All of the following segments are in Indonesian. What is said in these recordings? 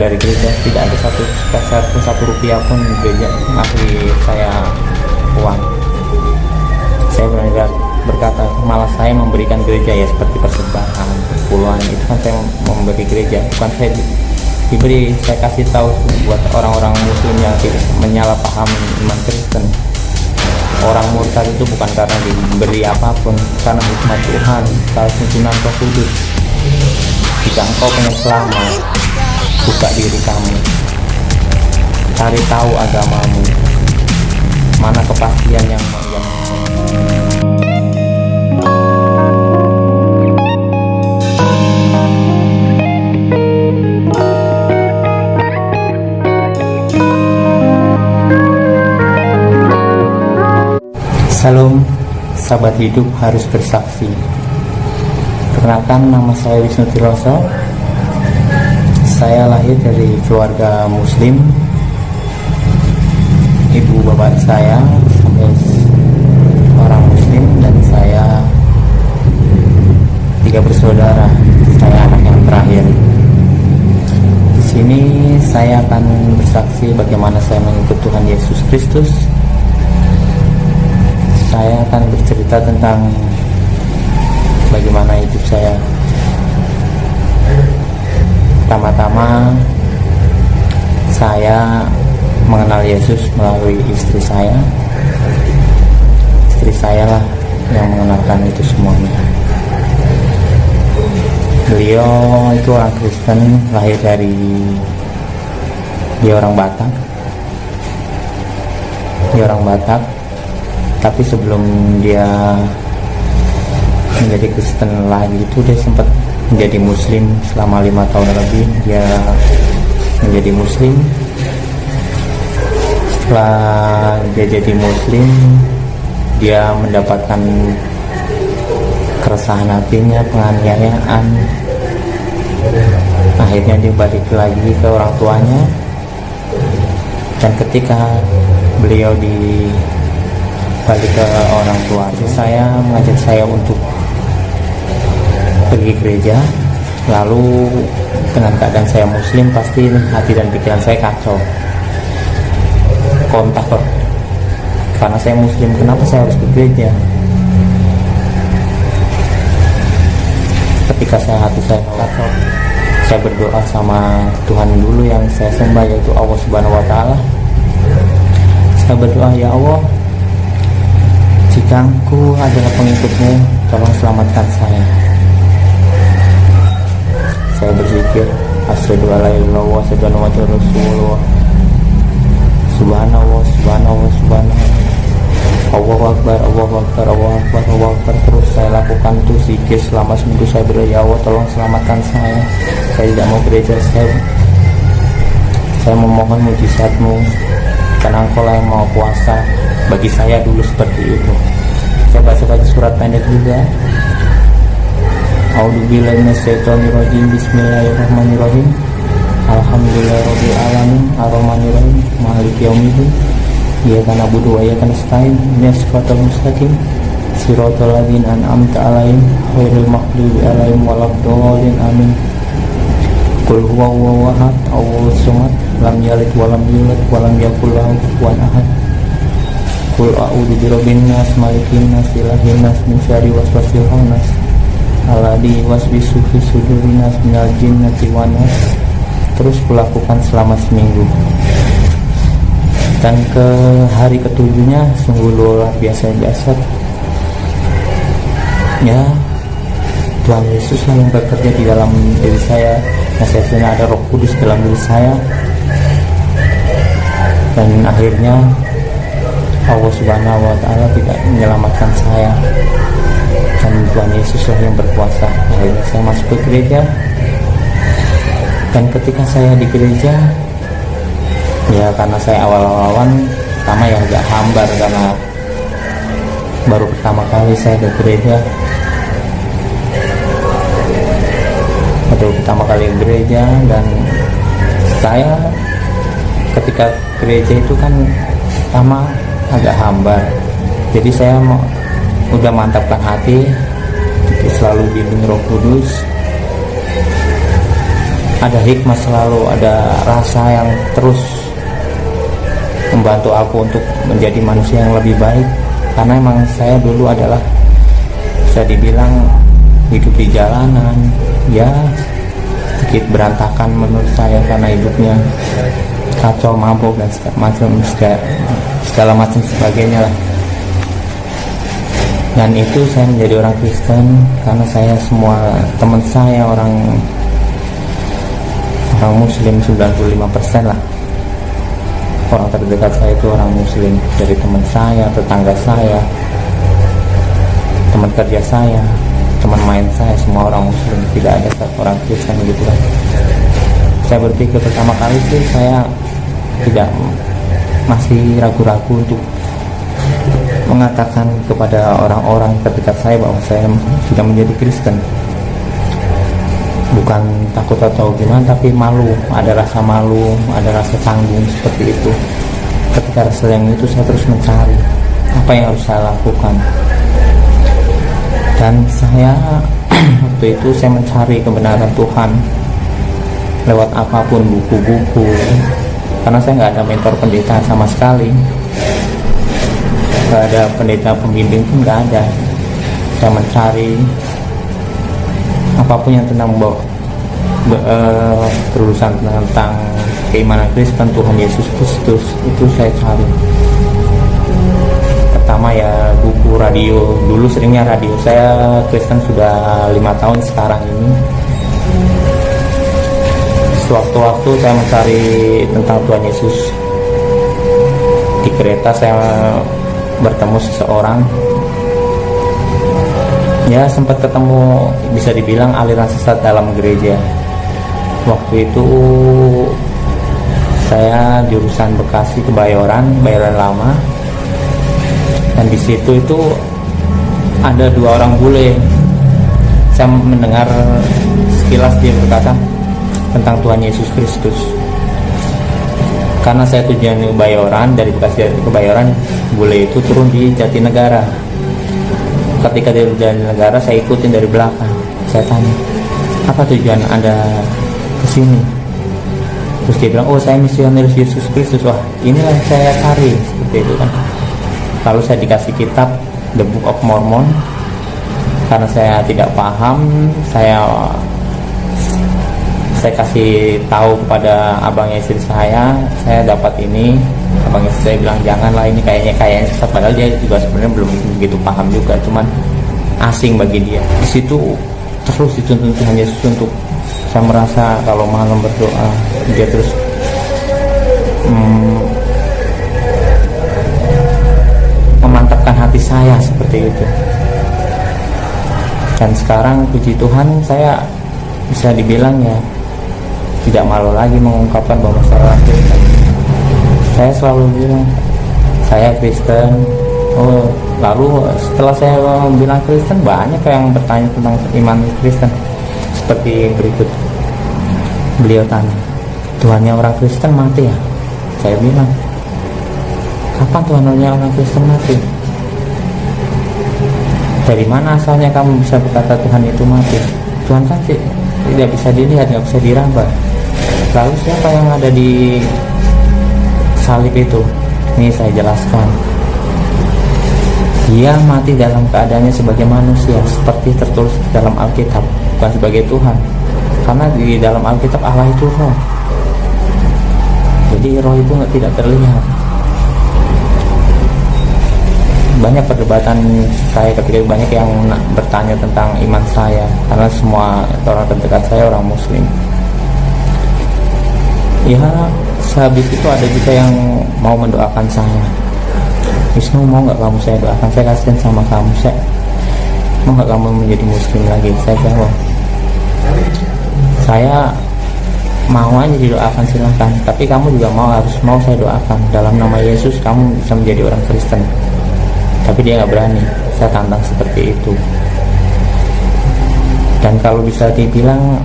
dari gereja, tidak ada satu peser pun, satu rupiah pun gereja ngasih saya uang. Saya berkata, malah saya memberikan gereja ya, seperti persembahan, puluhan, itu kan saya memberi gereja, bukan saya diberi. Saya kasih tahu buat orang-orang muslim yang menyalahpahami iman Kristen. Orang murtad itu bukan karena diberi apapun, karena hikmat Tuhan, karena tuntunan Roh Kudus. Jika engkau pengen selamat, buka diri kamu, cari tahu agamamu, mana kepastian yang Salam, sahabat hidup harus bersaksi. Perkenalkan, nama saya Wisnu Tiroso. Saya lahir dari keluarga muslim. Ibu bapak saya sampai orang muslim, dan saya 3 bersaudara. Saya anak yang terakhir. Di sini saya akan bersaksi bagaimana saya mengikut Tuhan Yesus Kristus. Saya akan bercerita tentang bagaimana hidup saya. Pertama-tama, saya mengenal Yesus melalui istri saya. Istri saya lah yang mengenalkan itu semuanya. Beliau itu orang Kristen, lahir dari, dia orang Batak. Tapi sebelum dia menjadi Kristen lagi itu, dia sempat menjadi Muslim selama 5 tahun lebih. Dia menjadi Muslim. Setelah dia jadi Muslim, dia mendapatkan keresahan hatinya, penganiayaan. Akhirnya dia balik lagi ke orang tuanya. Dan ketika beliau balik ke orang tua, saya mengajak saya untuk pergi gereja. Lalu dengan keadaan saya muslim, pasti hati dan pikiran saya kacau, kontak kok. Karena saya muslim, kenapa saya harus ke gereja? Ketika hati saya kacau, saya berdoa sama Tuhan dulu yang saya sembah, yaitu Allah Subhanahu wa Ta'ala. Saya berdoa, ya Allah, jika Engkau adalah pengikut-Mu, tolong selamatkan saya. Saya berzikir, asyhadu alla ilaha illallah wa asyhadu anna muhammadar rasulullah. Subhanallah, subhanallah, subhanallah. Allahu akbar, Allahu akbar, Allahu akbar, Allahu akbar. Terus saya lakukan itu zikir selama seminggu. Saya berdoa, ya Allah, tolong selamatkan saya. Saya tidak mau gereja, saya memohon mujizat-Mu, karena Engkau lah yang mau kuasa. Bagi saya dulu seperti itu. Saya baca surat pendek juga. A'udzubillahi minasyaitonirrajim. Bismillahirrahmanirrahim. Alhamdulillahirabbil alamin, arrahmanirrahim, maliki yaumiddin. Iyyaka na'budu wa iyyaka nasta'in. Ihdinas siratal mustaqim. Siratal ladzina an'amta 'alaihim ghairil maghdubi 'alaihim waladdallin. Amin. Qul huwallahu ahad, Allahus samad, lam yalid wa lam yulad wa lam yakul lahu kufuwan ahad. Qul a'udzu birabbin nas, malikin nas, ilahin nas, min syarri waswasil khannas, alladzi yuwaswisu fi sudurin nas, minal jinnati wan nas. Terus kulakukan selama seminggu. Dan ke hari ketujuhnya sungguh luar biasa. Ya, Tuhan Yesus yang bekerja di dalam diri saya. Nasihatnya ada Roh Kudus dalam diri saya. Dan akhirnya Allah Subhanahu wa Ta'ala tidak menyelamatkan saya, dan Tuhan Yesus lah yang berkuasa. Akhirnya saya masuk ke gereja. Dan ketika saya di gereja, ya karena saya awal-awalan pertama ya agak hambar, karena baru pertama kali saya ke gereja. Dan saya ketika gereja itu kan pertama agak hambar, jadi saya udah mantapkan hati selalu bimbing Roh Kudus. ada hikmah, selalu ada rasa yang terus membantu aku untuk menjadi manusia yang lebih baik. Karena emang saya dulu adalah bisa dibilang hidup di jalanan, ya sedikit berantakan menurut saya karena hidupnya kacau, mabuk dan segala macam sebagainya lah. Dan itu saya menjadi orang Kristen karena saya semua teman saya orang Muslim, 95% lah. Orang terdekat saya itu orang Muslim, dari teman saya, tetangga saya, teman kerja saya, teman main saya, semua orang Muslim, tidak ada satu orang Kristen gitu kan. Saya berpikir pertama kali sih saya tidak, masih ragu-ragu untuk mengatakan kepada orang-orang terdekat saya bahwa saya sudah menjadi Kristen. Bukan takut atau gimana, tapi malu, ada rasa malu, ada rasa canggung seperti itu. Ketika rasa yang itu saya terus mencari apa yang harus saya lakukan. Dan saya waktu itu saya mencari kebenaran Tuhan lewat apapun, buku-buku, karena saya nggak ada mentor pendeta sama sekali, nggak ada pendeta pembimbing pun nggak ada. Saya mencari apapun yang tentang berurusan tentang keimanan Kristen, Tuhan Yesus Kristus, itu saya cari. Pertama ya buku, radio, dulu seringnya radio. Saya Kristen sudah 5 tahun sekarang ini. Sewaktu-waktu saya mencari tentang Tuhan Yesus. Di kereta saya bertemu seseorang, ya sempat ketemu, bisa dibilang aliran sesat dalam gereja. Waktu itu saya jurusan Bekasi Kebayoran lama, dan di situ itu ada 2 orang bule. Saya mendengar sekilas dia berkata tentang Tuhan Yesus Kristus. Karena saya tujuan Kebayoran, dari Bekasi ke Kebayoran, bule itu turun di Jatinegara. Ketika dia berjalan negara, saya ikutin dari belakang. Saya tanya, apa tujuan Anda kesini? Terus dia bilang, oh saya misionaris Yesus Kristus. Wah, inilah yang saya cari, seperti itu kan. Lalu saya dikasih kitab The Book of Mormon. Karena saya tidak paham, saya kasih tahu kepada abangnya istri saya dapat ini. Abang istri saya bilang janganlah, ini kayaknya sesat, padahal dia juga sebenarnya belum begitu paham juga, cuman asing bagi dia. Di situ terus dituntun Tuhan Yesus untuk saya merasa kalau malam berdoa dia terus memantapkan hati saya seperti itu. Dan sekarang puji Tuhan saya bisa dibilang ya tidak malu lagi mengungkapkan bahwa saya Kristen. Saya selalu bilang saya Kristen. Oh, lalu setelah saya bilang Kristen, banyak yang bertanya tentang iman Kristen. Seperti berikut, beliau tanya, Tuhannya orang Kristen mati ya? Saya bilang, kapan Tuhannya orang Kristen mati? Dari mana asalnya kamu bisa berkata Tuhan itu mati? Tuhan kan tidak bisa dilihat, tidak bisa diraba. Lalu siapa yang ada di salib itu? Ini saya jelaskan. Dia mati dalam keadaannya sebagai manusia, seperti tertulis dalam Alkitab, bukan sebagai Tuhan. Karena di dalam Alkitab Allah itu roh. Jadi roh itu tidak terlihat. Banyak perdebatan saya ketika banyak yang bertanya tentang iman saya, karena semua orang terdekat saya orang Muslim. Ya, sehabis itu ada juga yang mau mendoakan saya. Wisnu, mau nggak kamu saya doakan? Saya kasihan sama kamu. Mau nggak kamu menjadi Muslim lagi? Saya jawab, saya mau aja didoakan, silahkan. Tapi kamu juga harus mau saya doakan dalam nama Yesus. Kamu bisa menjadi orang Kristen. Tapi dia nggak berani. Saya tantang seperti itu. Dan kalau bisa dibilang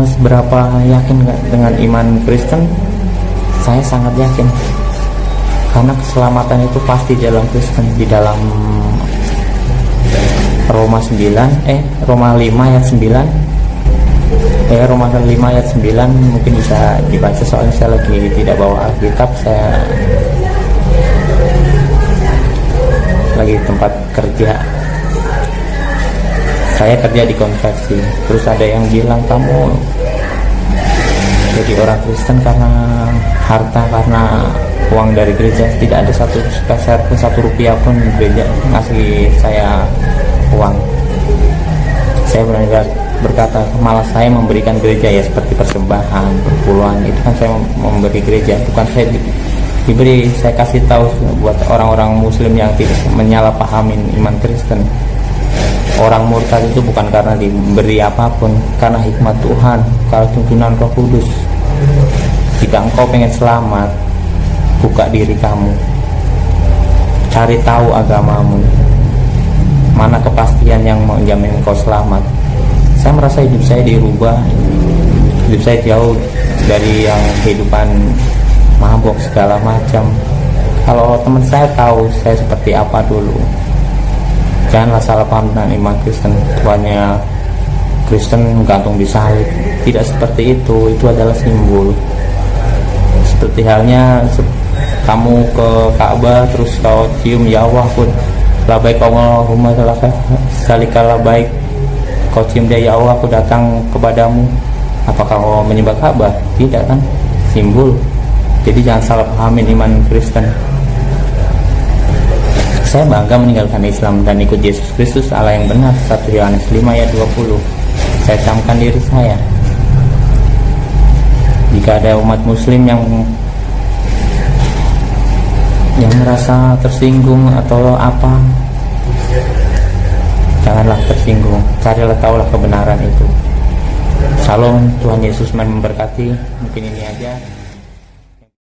seberapa yakin dengan iman Kristen, saya sangat yakin. Karena keselamatan itu pasti dalam Kristen. Di dalam Roma 5 ayat 9, Roma 5 ayat 9 mungkin bisa dibaca, soalnya saya lagi tidak bawa Alkitab, saya lagi tempat kerja, saya kerja di konversi. Terus ada yang bilang kamu jadi orang Kristen karena harta, karena uang dari gereja. Tidak ada satu peser pun, satu rupiah pun gereja ngasih saya uang. Saya benar-benar berkata, malah saya memberikan gereja ya, seperti persembahan, perpuluhan, itu kan saya memberi gereja, bukan saya diberi. Saya kasih tahu buat orang-orang muslim yang tidak menyalahpahamin iman Kristen. Orang murtad itu bukan karena diberi apapun, karena hikmat Tuhan, kalau tuntunan Roh Kudus. Jika engkau pengen selamat, buka diri kamu, cari tahu agamamu, mana kepastian yang menjamin engkau selamat. Saya merasa hidup saya dirubah, hidup saya jauh dari yang kehidupan mabok segala macam. Kalau teman saya tahu saya seperti apa dulu, janganlah salah paham tentang iman Kristen. Tuanya Kristen gantung di salib, tidak seperti itu adalah simbol. Seperti halnya kamu ke Ka'bah terus kau cium ya Allah pun labai kau rumah salikalah baik, kau cium dia ya Allah aku datang kepadamu. Apakah kau menyembah Ka'bah? Tidak kan, simbol. Jadi jangan salah pahamin iman Kristen. Saya bangga meninggalkan Islam dan ikut Yesus Kristus Allah yang benar. 1 Yohanes 5 ayat 20. Saya camkan diri saya. Jika ada umat muslim yang merasa tersinggung atau apa, janganlah tersinggung, carilah tahulah kebenaran itu. Shalom, Tuhan Yesus memberkati. Mungkin ini aja.